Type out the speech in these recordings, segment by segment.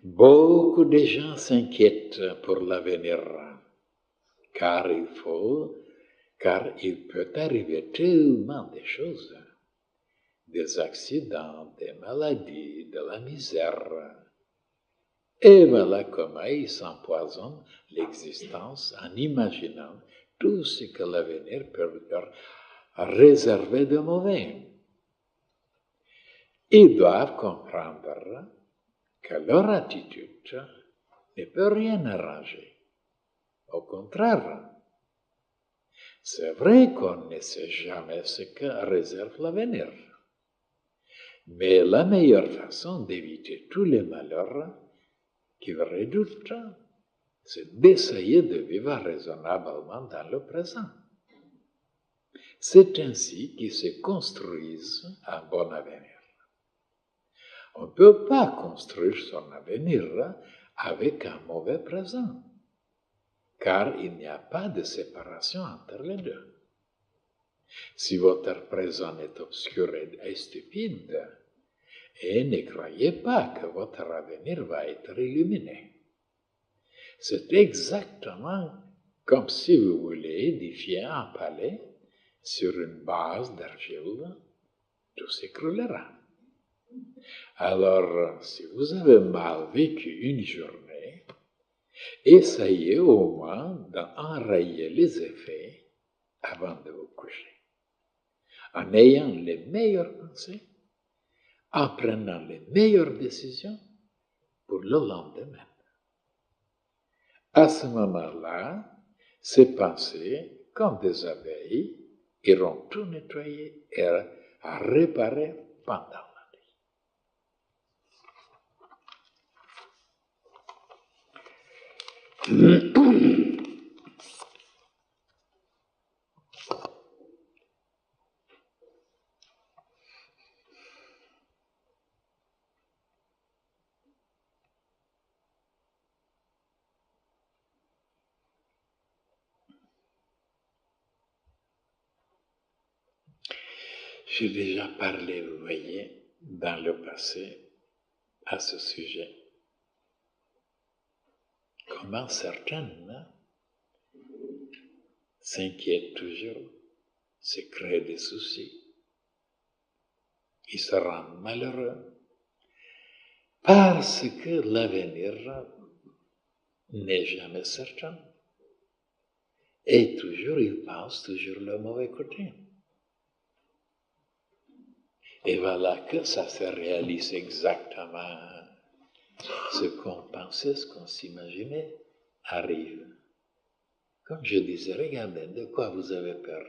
Beaucoup de gens s'inquiètent pour l'avenir, car il peut arriver tellement de choses, des accidents, des maladies, de la misère. Et voilà comment ils s'empoisonnent l'existence en imaginant tout ce que l'avenir peut leur réserver de mauvais. Ils doivent comprendre que leur attitude ne peut rien arranger. Au contraire, c'est vrai qu'on ne sait jamais ce que réserve l'avenir. Mais la meilleure façon d'éviter tous les malheurs qu'ils redoutent, c'est d'essayer de vivre raisonnablement dans le présent. C'est ainsi qu'ils se construisent un bon avenir. On ne peut pas construire son avenir avec un mauvais présent, car il n'y a pas de séparation entre les deux. Si votre présent est obscur et stupide, et ne croyez pas que votre avenir va être illuminé. C'est exactement comme si vous voulez édifier un palais sur une base d'argile, tout s'écroulera. Alors, si vous avez mal vécu une journée, essayez au moins d'enrayer les effets avant de vous coucher, en ayant les meilleures pensées, en prenant les meilleures décisions pour le lendemain. À ce moment-là, ces pensées, comme des abeilles, iront tout nettoyer et réparer pendant la nuit. J'ai déjà parlé, vous voyez, dans le passé, à ce sujet. Comment certaines s'inquiètent toujours, se créent des soucis, ils se rendent malheureux, parce que l'avenir n'est jamais certain. Et toujours, ils pensent toujours le mauvais côté. Et voilà que ça se réalise exactement. Ce qu'on pensait, ce qu'on s'imaginait, arrive. Comme je disais, regardez, de quoi vous avez peur?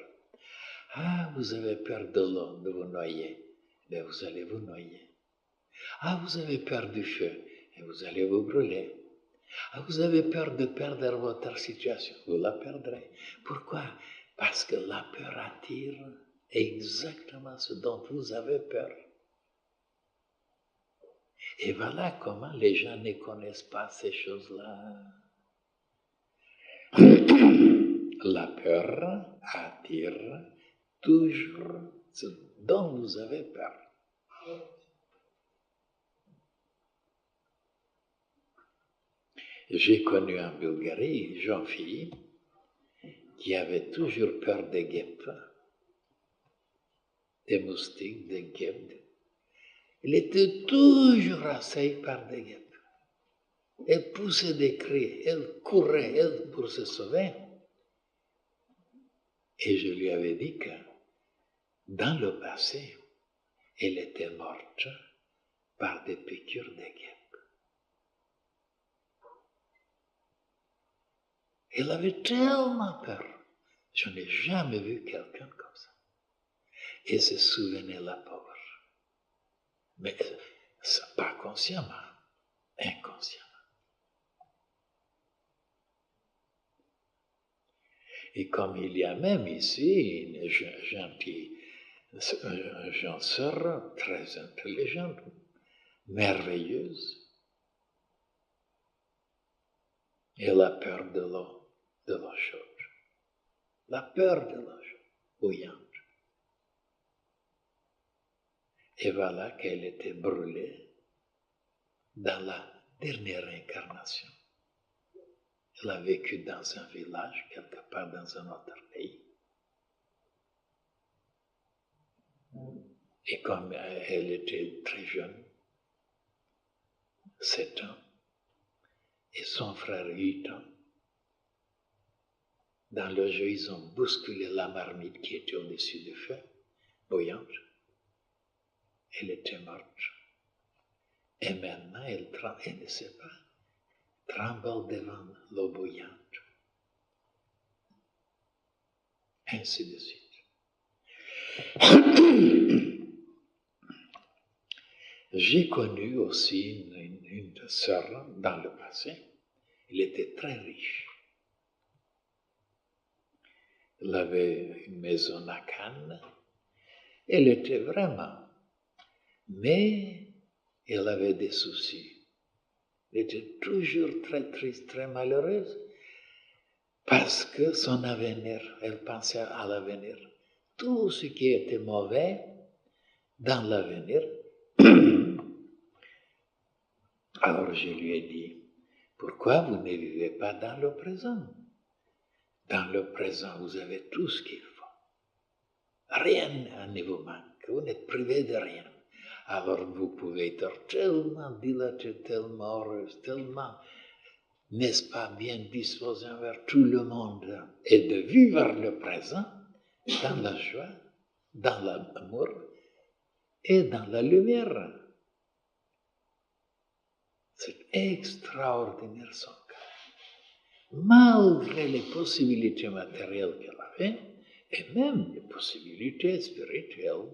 Ah, vous avez peur de l'eau, de vous noyer. Mais vous allez vous noyer. Ah, vous avez peur du feu, et vous allez vous brûler. Ah, vous avez peur de perdre votre situation, vous la perdrez. Pourquoi? Parce que la peur attire exactement ce dont vous avez peur. Et voilà comment les gens ne connaissent pas ces choses-là. La peur attire toujours ce dont vous avez peur. J'ai connu en Bulgarie une jeune fille qui avait toujours peur des guêpes, des moustiques, des guêpes. Elle était toujours assaillie par des guêpes. Elle poussait des cris, elle courait, elle, pour se sauver. Et je lui avais dit que dans le passé, elle était morte par des piqûres de guêpes. Elle avait tellement peur. Je n'ai jamais vu quelqu'un comme ça. Et se souvenait la pauvre. Mais pas consciemment, inconsciemment. Et comme il y a même ici une jeune sœur très intelligente, merveilleuse, elle a peur de l'eau chaude. La peur de l'eau chaude, bouillante. Et voilà qu'elle était brûlée dans la dernière incarnation. Elle a vécu dans un village, quelque part dans un autre pays. Et comme elle était très jeune, 7 ans, et son frère 8 ans, dans le jeu, ils ont bousculé la marmite qui était au-dessus du feu, bouillante. Elle était morte. Et maintenant, elle ne sait pas, tremble devant l'eau bouillante. Ainsi de suite. J'ai connu aussi une sœur dans le passé. Elle était très riche. Elle avait une maison à Cannes. Elle était vraiment. Mais elle avait des soucis. Elle était toujours très triste, très malheureuse. Parce que son avenir, elle pensait à l'avenir. Tout ce qui était mauvais dans l'avenir. Alors je lui ai dit, pourquoi vous ne vivez pas dans le présent? Dans le présent, vous avez tout ce qu'il faut. Rien ne vous manque, vous n'êtes privé de rien. Alors vous pouvez être tellement dilaté, tellement heureuse, tellement, n'est-ce pas, bien disposé envers tout le monde et de vivre le présent dans la joie, dans l'amour et dans la lumière. C'est extraordinaire son cas. Malgré les possibilités matérielles qu'elle avait, et même les possibilités spirituelles,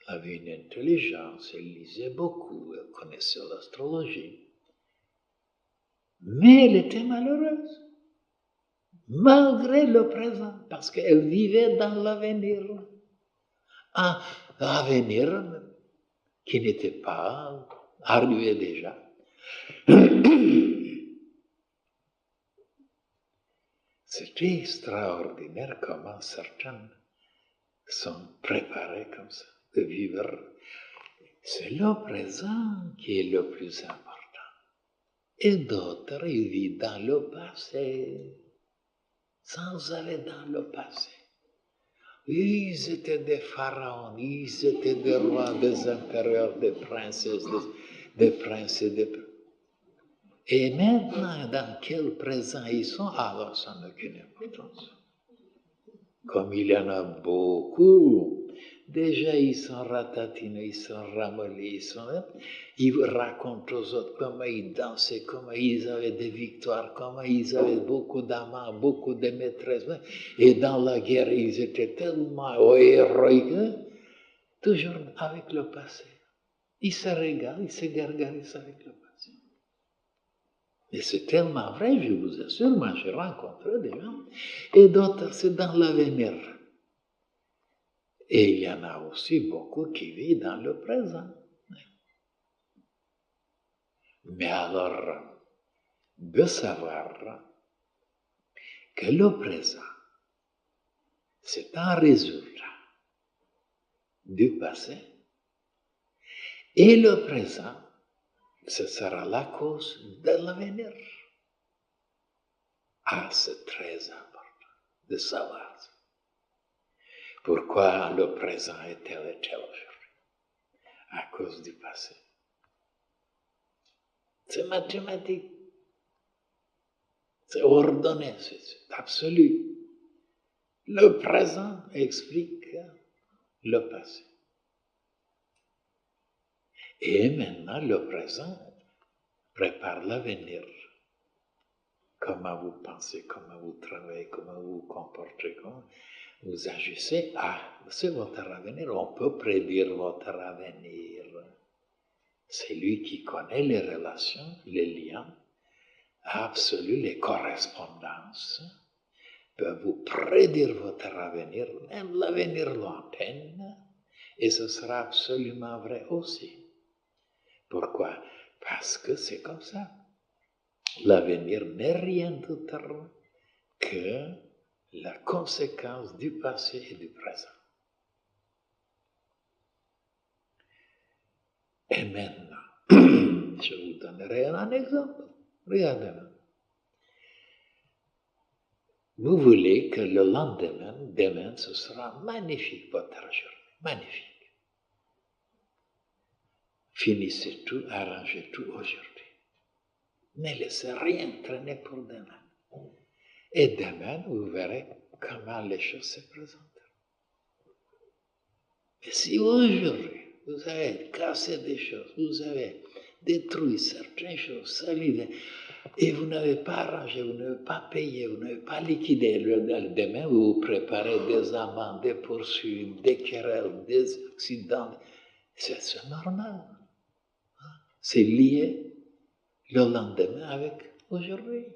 elle avait une intelligence, elle lisait beaucoup, elle connaissait l'astrologie. Mais elle était malheureuse, malgré le présent, parce qu'elle vivait dans l'avenir. Un avenir qui n'était pas arrivé déjà. C'est extraordinaire comment certains sont préparés comme ça, de vivre. C'est le présent qui est le plus important. Et d'autres, ils vivent dans le passé, sans aller dans le passé. Ils étaient des pharaons, ils étaient des rois, des impérieurs, des princesses, des princes et des princes. Et maintenant, dans quel présent ils sont, alors ça n'a aucune importance. Comme il y en a beaucoup, déjà ils sont ratatinés, ils sont ramollis, ils racontent aux autres comment ils dansaient, comment ils avaient des victoires, comment ils avaient beaucoup d'amants, beaucoup de maîtresses. Et dans la guerre, ils étaient tellement héroïques, toujours avec le passé. Ils se régalent, ils se gargarisent avec le passé. Et c'est tellement vrai, je vous assure, moi j'ai rencontré des gens, et d'autres, c'est dans l'avenir. Et il y en a aussi beaucoup qui vivent dans le présent. Mais alors, de savoir que le présent, c'est un résultat du passé, et le présent, ce sera la cause de l'avenir. Ah, c'est très important de savoir ça. Pourquoi le présent est tel et tel aujourd'hui? À cause du passé. C'est mathématique. C'est ordonné, c'est absolu. Le présent explique le passé. Et maintenant, le présent prépare l'avenir. Comment vous pensez, comment vous travaillez, comment vous vous comportez, comment vous agissez. Ah, c'est votre avenir. On peut prédire votre avenir. C'est lui qui connaît les relations, les liens absolus, les correspondances, peut vous prédire votre avenir, même l'avenir lointain, et ce sera absolument vrai aussi. Pourquoi? Parce que c'est comme ça. L'avenir n'est rien d'autre que la conséquence du passé et du présent. Et maintenant, je vous donnerai un exemple. Regardez-moi. Vous voulez que le lendemain, demain, ce sera magnifique votre journée, magnifique. Finissez tout, arrangez tout aujourd'hui. Ne laissez rien traîner pour demain. Et demain, vous verrez comment les choses se présentent. Mais si aujourd'hui, vous avez cassé des choses, vous avez détruit certaines choses, solides, et vous n'avez pas arrangé, vous n'avez pas payé, vous n'avez pas liquidé, demain vous vous préparez des amendes, des poursuites, des querelles, des accidents. C'est normal. C'est lié le lendemain avec aujourd'hui.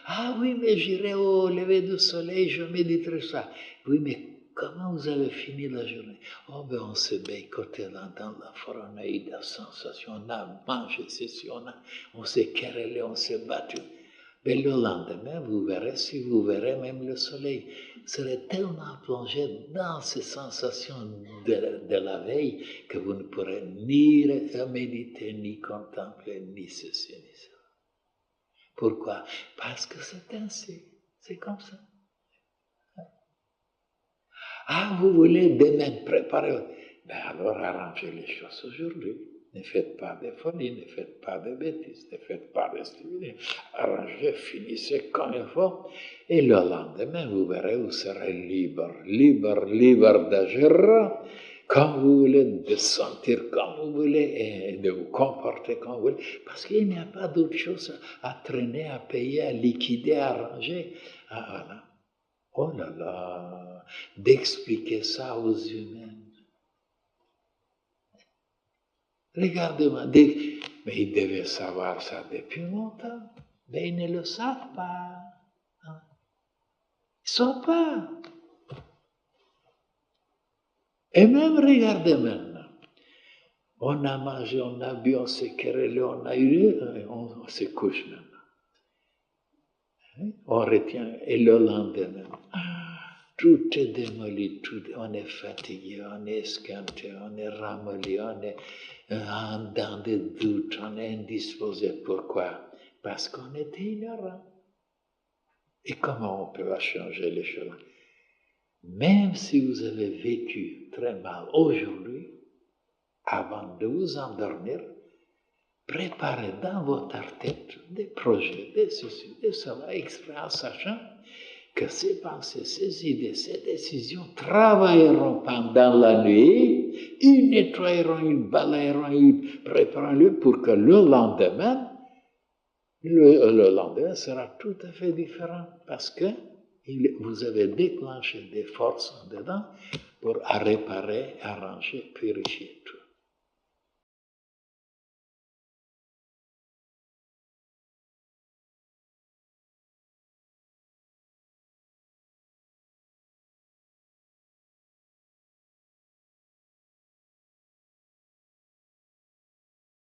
Ah oui, mais j'irai au lever du soleil, je méditerai ça. Oui, mais comment vous avez fini la journée? Oh, ben on s'est boycotté dans la forêt, on a eu des sensations, on a mangé ceci, on s'est querellé, on s'est battu. Mais le lendemain, vous verrez, si vous verrez même le soleil, vous serez tellement plongé dans ces sensations de la veille que vous ne pourrez ni méditer, ni contempler, ni ceci, ni cela. Pourquoi? Parce que c'est ainsi, c'est comme ça. Ah, vous voulez demain préparer? Ben alors arrangez les choses aujourd'hui. Ne faites pas de folie, ne faites pas de bêtises, ne faites pas de stupidités. Arrangez, finissez comme il faut. Et le lendemain, vous verrez, vous serez libre, libre d'agir comme vous voulez, de sentir comme vous voulez et de vous comporter comme vous voulez. Parce qu'il n'y a pas d'autre chose à traîner, à payer, à liquider, à arranger. Ah, voilà. Oh là là, d'expliquer ça aux humains. Regardez-moi, mais ils devaient savoir ça depuis longtemps, mais ils ne le savent pas. Ils ne savent pas. Et même, regardez maintenant, on a mangé, on a bu, on s'est querellé, on a eu, on se couche maintenant. On retient, et le lendemain, tout est démoli, on est fatigué, on est escanté, on est ramolli, on est dans des doutes, on est indisposé. Pourquoi? Parce qu'on était ignorant. Et comment on peut changer les choses? Même si vous avez vécu très mal aujourd'hui, avant de vous endormir, préparez dans votre tête des projets, des ceci, des cela, exprès en sachant que ces pensées, ces idées, ces décisions travailleront pendant la nuit, ils nettoieront, ils balayeront, ils prépareront pour que le lendemain sera tout à fait différent parce que vous avez déclenché des forces en dedans pour réparer, arranger, purifier tout.